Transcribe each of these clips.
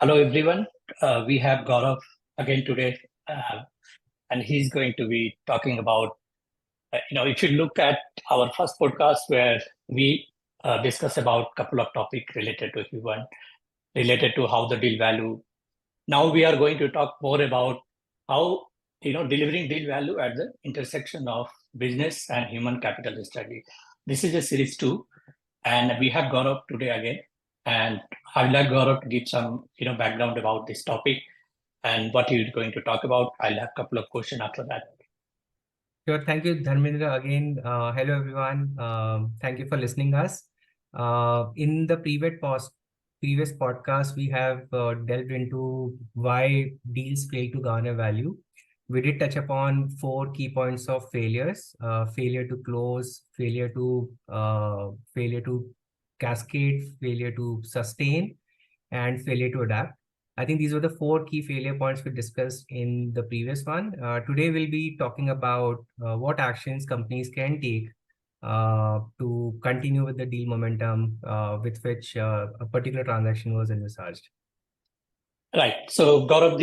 Hello, everyone. We have Gaurav again today, and he's going to be talking about, if you look at our first podcast where we discuss about a couple of topics related to human, related to how the deal value. Now we are going to talk more about how, delivering deal value at the intersection of business and human capital strategy. This is a series two, and we have Gaurav today again. And I would like Gaurav to give some, background about this topic and what you're going to talk about. I'll have a couple of questions after that. Sure. Thank you, Dharmendra. Again, hello everyone. Thank you for listening us. In the previous podcast, we have delved into why deals fail to garner value. We did touch upon four key points of failures: failure to close, failure to cascade, failure to sustain, and failure to adapt. I think these were the four key failure points we discussed in the previous one. Today, we'll be talking about what actions companies can take to continue with the deal momentum with which a particular transaction was envisaged. Right. So, Gaurav,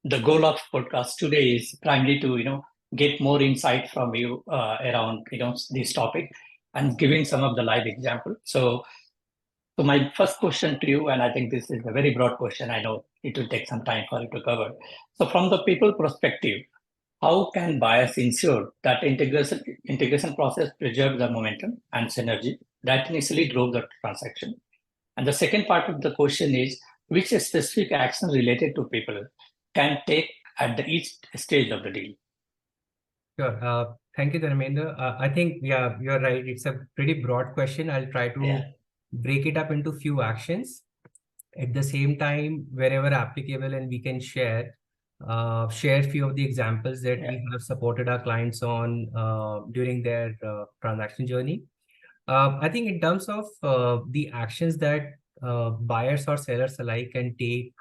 the goal of podcast today is primarily to, get more insight from you around, this topic and giving some of the live example. So my first question to you, and I think this is a very broad question. I know it will take some time for you to cover. So from the people perspective, how can buyers ensure that integration process preserves the momentum and synergy that initially drove the transaction? And the second part of the question is, which specific action related to people can take at each stage of the deal? Sure. Thank you, Dharmendra. I think, yeah, you're right. It's a pretty broad question. I'll try to break it up into few actions. At the same time, wherever applicable, and we can share few of the examples that we have supported our clients on during their transaction journey. I think in terms of the actions that buyers or sellers alike can take,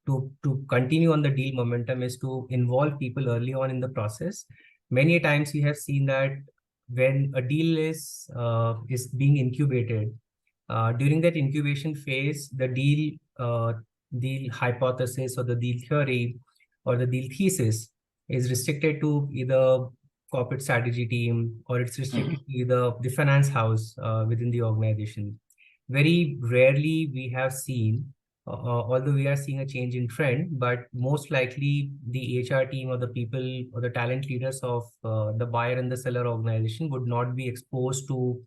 to continue on the deal momentum is to involve people early on in the process. Many times we have seen that when a deal is being incubated, during that incubation phase, the deal hypothesis or the deal theory or the deal thesis is restricted to either corporate strategy team or it's restricted to either the finance house within the organization. Very rarely we have seen, although we are seeing a change in trend, but most likely the HR team or the people or the talent leaders of the buyer and the seller organization would not be exposed to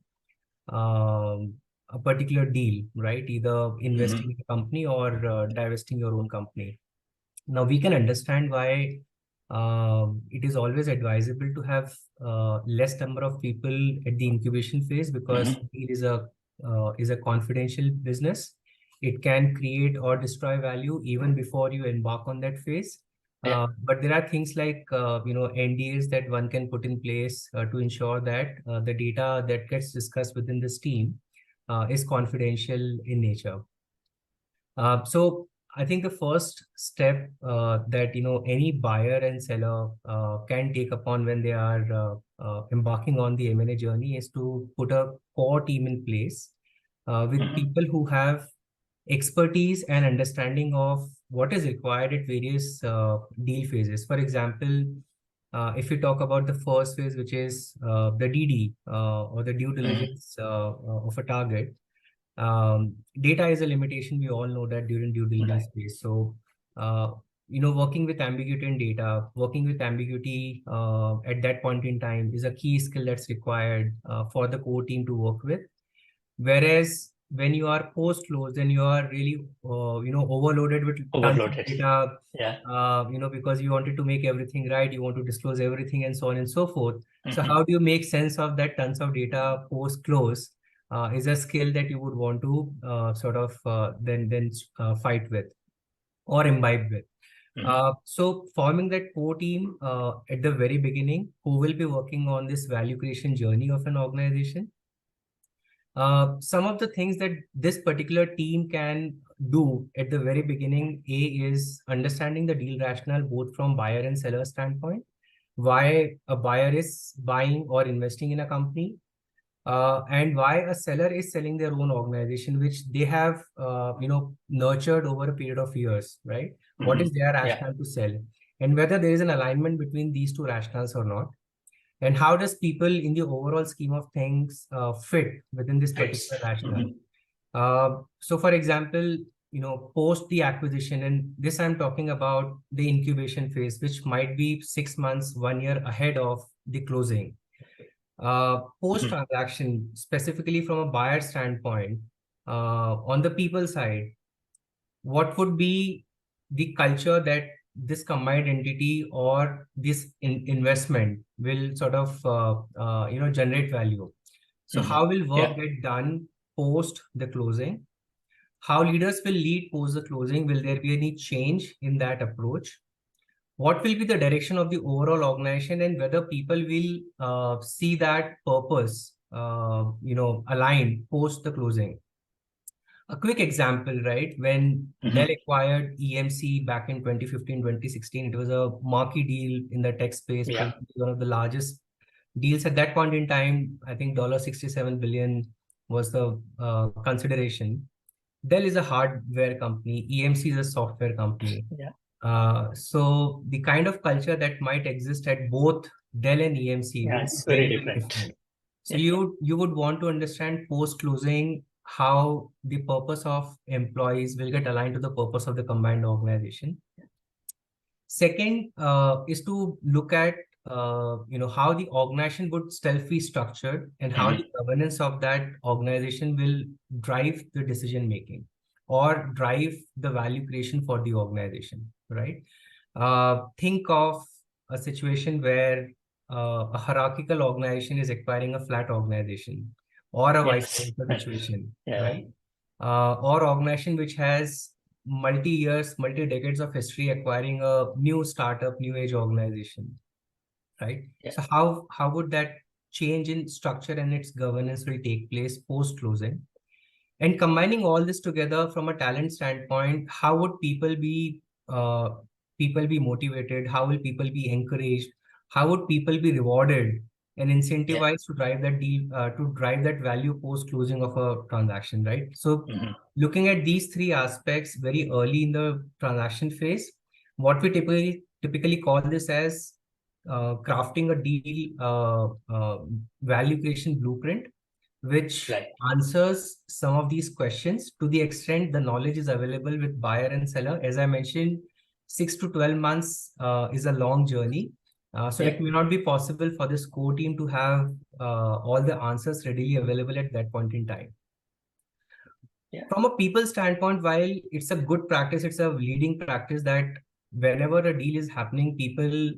a particular deal, right? Either investing in a company or divesting your own company. Now we can understand why it is always advisable to have less number of people at the incubation phase, because it is a confidential business. It can create or destroy value even before you embark on that phase. But there are things like NDAs that one can put in place to ensure that the data that gets discussed within this team is confidential in nature. So I think the first step that any buyer and seller can take upon when they are embarking on the M&A journey is to put a core team in place with people who have expertise and understanding of what is required at various deal phases. For example, if we talk about the first phase, which is the DD or the due diligence of a target, data is a limitation. We all know that during due diligence phase. So, working with ambiguity in data, working with ambiguity at that point in time is a key skill that's required for the core team to work with. Whereas when you are post-close, then you are really, overloaded with tons of data, because you wanted to make everything right, you want to disclose everything and so on and so forth. So how do you make sense of that tons of data post-close is a skill that you would want to then fight with or imbibe with. So forming that core team at the very beginning, who will be working on this value creation journey of an organization. Some of the things that this particular team can do at the very beginning, is understanding the deal rationale, both from buyer and seller standpoint, why a buyer is buying or investing in a company, and why a seller is selling their own organization, which they have, nurtured over a period of years, right? What is their Yeah. rationale to sell, and whether there is an alignment between these two rationales or not, and how does people in the overall scheme of things fit within this Fits. particular rationale. So for example, post the acquisition, and this I'm talking about the incubation phase, which might be 6 months, 1 year ahead of the closing. Post transaction, specifically from a buyer standpoint, on the people side, what would be the culture that this combined entity or this investment will sort of generate value? So how will work Yeah. get done post the closing? How leaders will lead post the closing? Will there be any change in that approach? What will be the direction of the overall organization, and whether people will see that purpose, aligned post the closing? A quick example, right? When Dell acquired EMC back in 2015, 2016, it was a marquee deal in the tech space, Yeah. probably one of the largest deals at that point in time. I think $67 billion was the consideration. Dell is a hardware company, EMC is a software company. Yeah. So the kind of culture that might exist at both Dell and EMC Yeah. would be It's very, very very different. different. So Yeah. you would want to understand post-closing how the purpose of employees will get aligned to the purpose of the combined organization. Second is to look at how the organization would still be structured, and how the governance of that organization will drive the decision making or drive the value creation for the organization, right? Think of a situation where a hierarchical organization is acquiring a flat organization, or a vice Yes. versa situation, Yeah. right? Or organization which has multi-years, multi-decades of history acquiring a new startup, new age organization, right? Yeah. So how would that change in structure and its governance will take place post-closing? And combining all this together from a talent standpoint, how would people be motivated? How will people be encouraged? How would people be rewarded and Yeah. incentivized to drive that deal, to drive that value post closing of a transaction, right? So looking at these three aspects very early in the transaction phase, what we typically call this as crafting a deal value creation blueprint, which Right. answers some of these questions to the extent the knowledge is available with buyer and seller. As I mentioned, 6 to 12 months is a long journey. So Yeah. it may not be possible for this core team to have all the answers readily available at that point in time. Yeah. From a people standpoint, while it's a good practice, it's a leading practice that whenever a deal is happening, people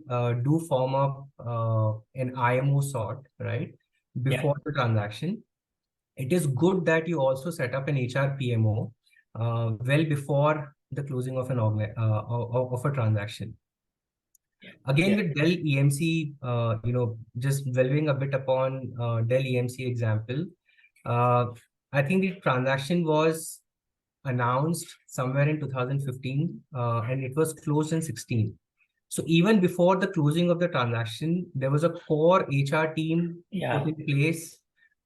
do form up an IMO sort, right, before the transaction. It is good that you also set up an HR PMO well before the closing of of a transaction. Again, with Dell EMC, just delving a bit upon Dell EMC example, I think the transaction was announced somewhere in 2015 and it was closed in 16. So even before the closing of the transaction, there was a core HR team put in place.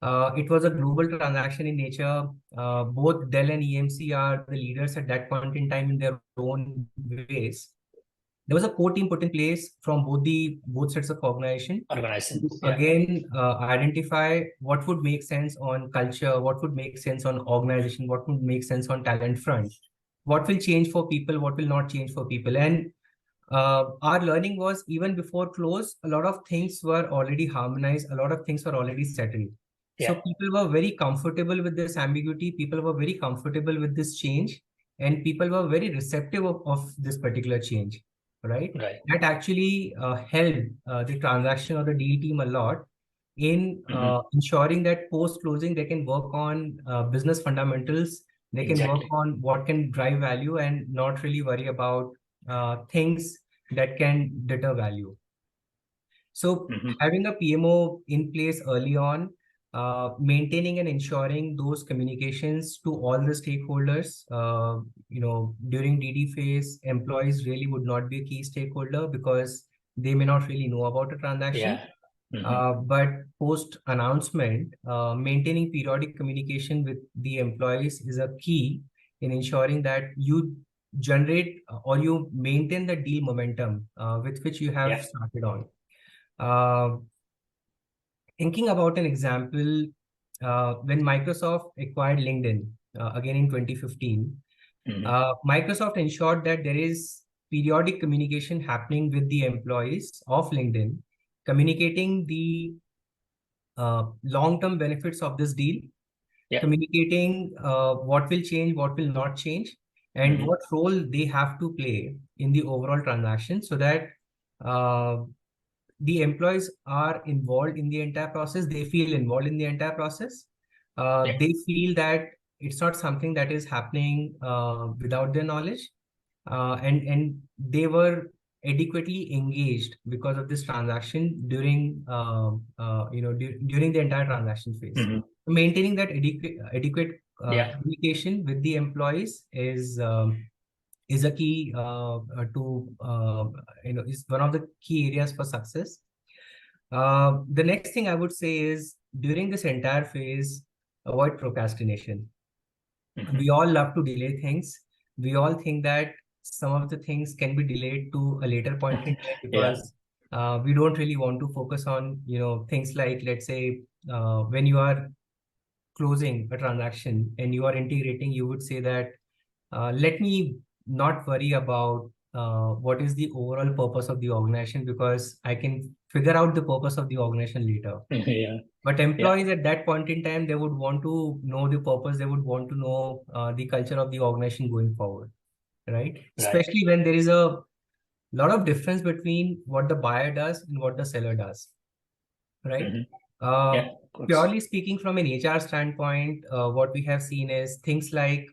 It was a global transaction in nature. Both Dell and EMC are the leaders at that point in time in their own ways. There was a core team put in place from both sets of organization. Again, identify what would make sense on culture, what would make sense on organization, what would make sense on talent front, what will change for people, what will not change for people. And our learning was even before close, a lot of things were already harmonized, a lot of things were already settled. So people were very comfortable with this ambiguity, people were very comfortable with this change, and people were very receptive of this particular change, right? That actually helped the transaction or the deal team a lot in ensuring that post closing they can work on business fundamentals, they can work on what can drive value and not really worry about things that can deter value. So having a PMO in place early on, maintaining and ensuring those communications to all the stakeholders, during DD phase, employees really would not be a key stakeholder because they may not really know about a transaction. But post announcement, maintaining periodic communication with the employees is a key in ensuring that you generate or you maintain the deal momentum with which you have started on. Thinking about an example, when Microsoft acquired LinkedIn again in 2015, Microsoft ensured that there is periodic communication happening with the employees of LinkedIn, communicating the long-term benefits of this deal, communicating what will change, what will not change, and what role they have to play in the overall transaction, so that the employees are involved in the entire process. They feel involved in the entire process. They feel that it's not something that is happening without their knowledge, and they were adequately engaged because of this transaction during during the entire transaction phase. Maintaining that adequate communication with the employees is a key is one of the key areas for success. The next thing I would say is, during this entire phase, avoid procrastination. We all love to delay things. We all think that some of the things can be delayed to a later point in time because we don't really want to focus on things like, let's say, when you are closing a transaction and you are integrating, you would say that let me not worry about what is the overall purpose of the organization, because I can figure out the purpose of the organization later. But employees at that point in time, they would want to know the purpose. They would want to know the culture of the organization going forward, right? Especially when there is a lot of difference between what the buyer does and what the seller does, right? Purely speaking, from an HR standpoint, what we have seen is things like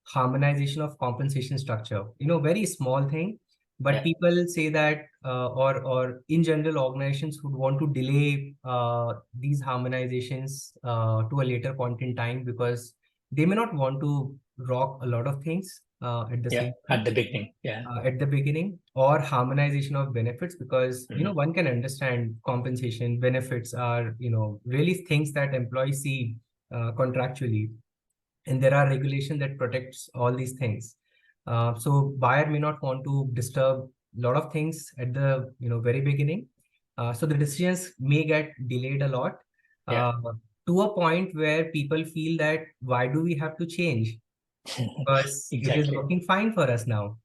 harmonization of compensation structure. Very small thing, but people say that, or in general, organizations would want to delay these harmonizations to a later point in time because they may not want to rock a lot of things at the same time. At the beginning. At the beginning, or harmonization of benefits, because one can understand compensation benefits are really things that employees see contractually, and there are regulations that protects all these things. So buyer may not want to disturb a lot of things at the very beginning, so the decisions may get delayed a lot to a point where people feel that why do we have to change, because it is working fine for us now.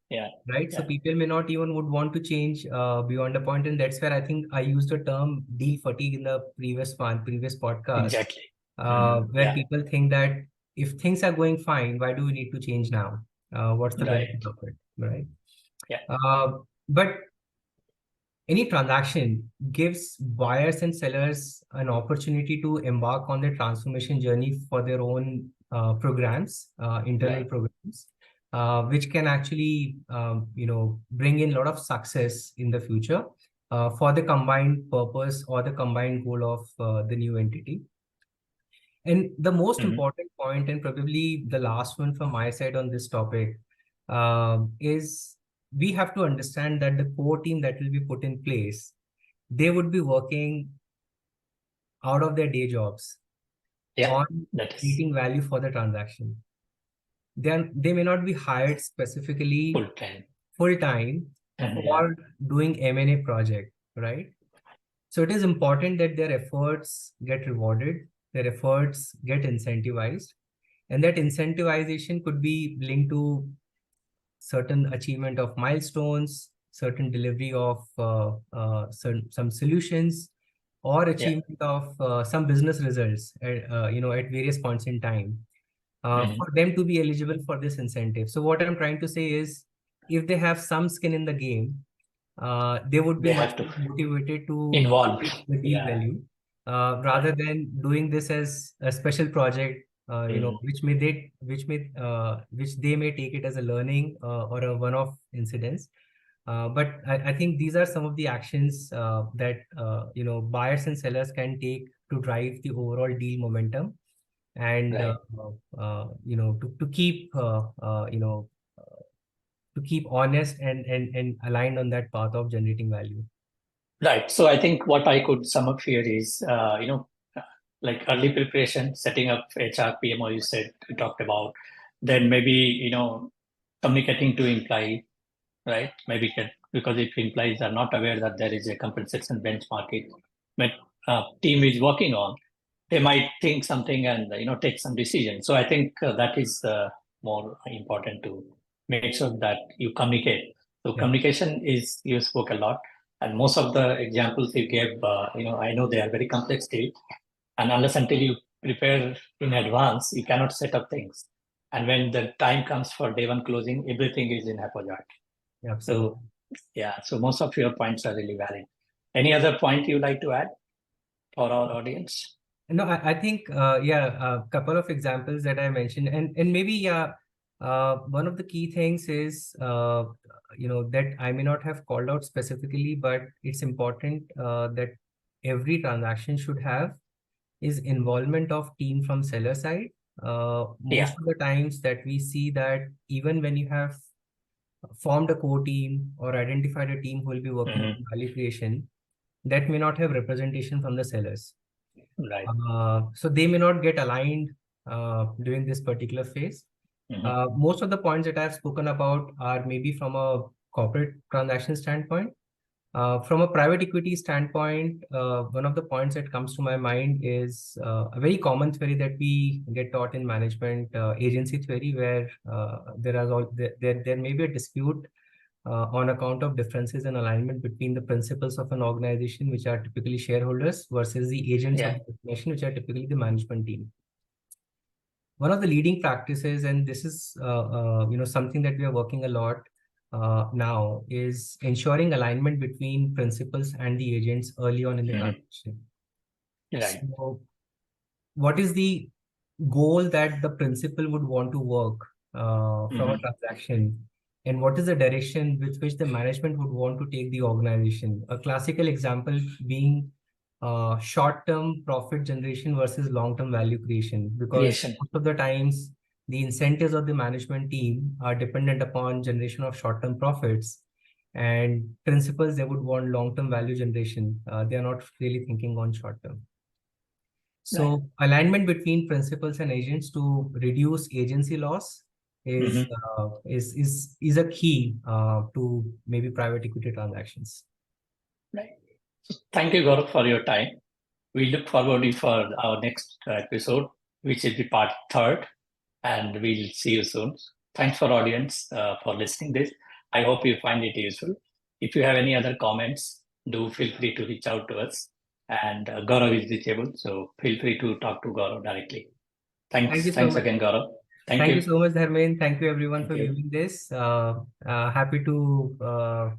Right. So people may not even would want to change beyond a point. And that's where I think I used the term deal fatigue in the previous podcast. Where people think that if things are going fine, why do we need to change now? What's the benefit of it? Right. But any transaction gives buyers and sellers an opportunity to embark on the transformation journey for their own programs, internal programs, which can actually, bring in a lot of success in the future for the combined purpose or the combined goal of the new entity. And the most important point, and probably the last one from my side on this topic, is we have to understand that the core team that will be put in place, they would be working out of their day jobs on creating value for the transaction. They may not be hired specifically full-time for doing M&A project, right? So it is important that their efforts get rewarded, their efforts get incentivized, and that incentivization could be linked to certain achievement of milestones, certain delivery of some solutions, or achievement of some business results at various points in time for them to be eligible for this incentive. So what I'm trying to say is, if they have some skin in the game, they would be much motivated to involve the deal value rather than doing this as a special project, which they may take it as a learning or a one-off incidents. But I think these are some of the actions that buyers and sellers can take to drive the overall deal momentum, and to keep to keep honest and aligned on that path of generating value. Right. So I think what I could sum up here is, like early preparation, setting up HR, PMO, you said, we talked about, then maybe, communicating to employee, right? Maybe because if employees are not aware that there is a compensation benchmark that team is working on, they might think something and take some decision. So I think that is more important to make sure that you communicate. So Yeah. communication is you spoke a lot, and most of the examples you gave, I know they are very complex still, and unless until you prepare in advance, you cannot set up things. And when the time comes for day one closing, everything is in haphazard. Absolutely. So yeah, so most of your points are really valid. Any other point you like to add for our audience? No, I think yeah, a couple of examples that I mentioned, and maybe yeah, one of the key things is that I may not have called out specifically, but it's important that every transaction should have is involvement of team from seller side. Yeah. Most of the times that we see that even when you have formed a core team or identified a team who will be working Hmm. on value creation, that may not have representation from the sellers. Right. So they may not get aligned during this particular phase. Hmm. Most of the points that I've spoken about are maybe from a corporate transaction standpoint. From a private equity standpoint, one of the points that comes to my mind is a very common theory that we get taught in management, agency theory, where there may be a dispute on account of differences in alignment between the principals of an organization, which are typically shareholders, versus the agents of Yeah. the organization, which are typically the management team. One of the leading practices, and this is something that we are working a lot now, is ensuring alignment between principals and the agents early on in the Hmm. transaction. Right. So what is the goal that the principal would want to work from a Hmm. transaction, and what is the direction with which the management would want to take the organization? A classical example being short-term profit generation versus long-term value creation, because Creation. most of the times the incentives of the management team are dependent upon generation of short-term profits, and principals, they would want long-term value generation. They are not really thinking on short-term. Right. So alignment between principals and agents to reduce agency loss is Hmm. is a key to maybe private equity transactions. Right. Thank you, Gaurav, for your time. We look forward for our next episode, which is the part third, and we'll see you soon. Thanks for audience for listening this. I hope you find it useful. If you have any other comments, do feel free to reach out to us. And Gaurav is reachable, so feel free to talk to Gaurav directly. Thank Thanks. you so Thanks much. again, Gaurav. Thank Thank you you. so much, Dharmen. Thank you everyone Thank for you. viewing this. Happy to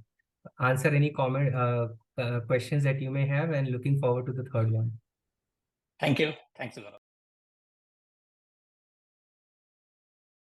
answer any questions that you may have, and looking forward to the third one. Thank you. Thanks, Gaurav.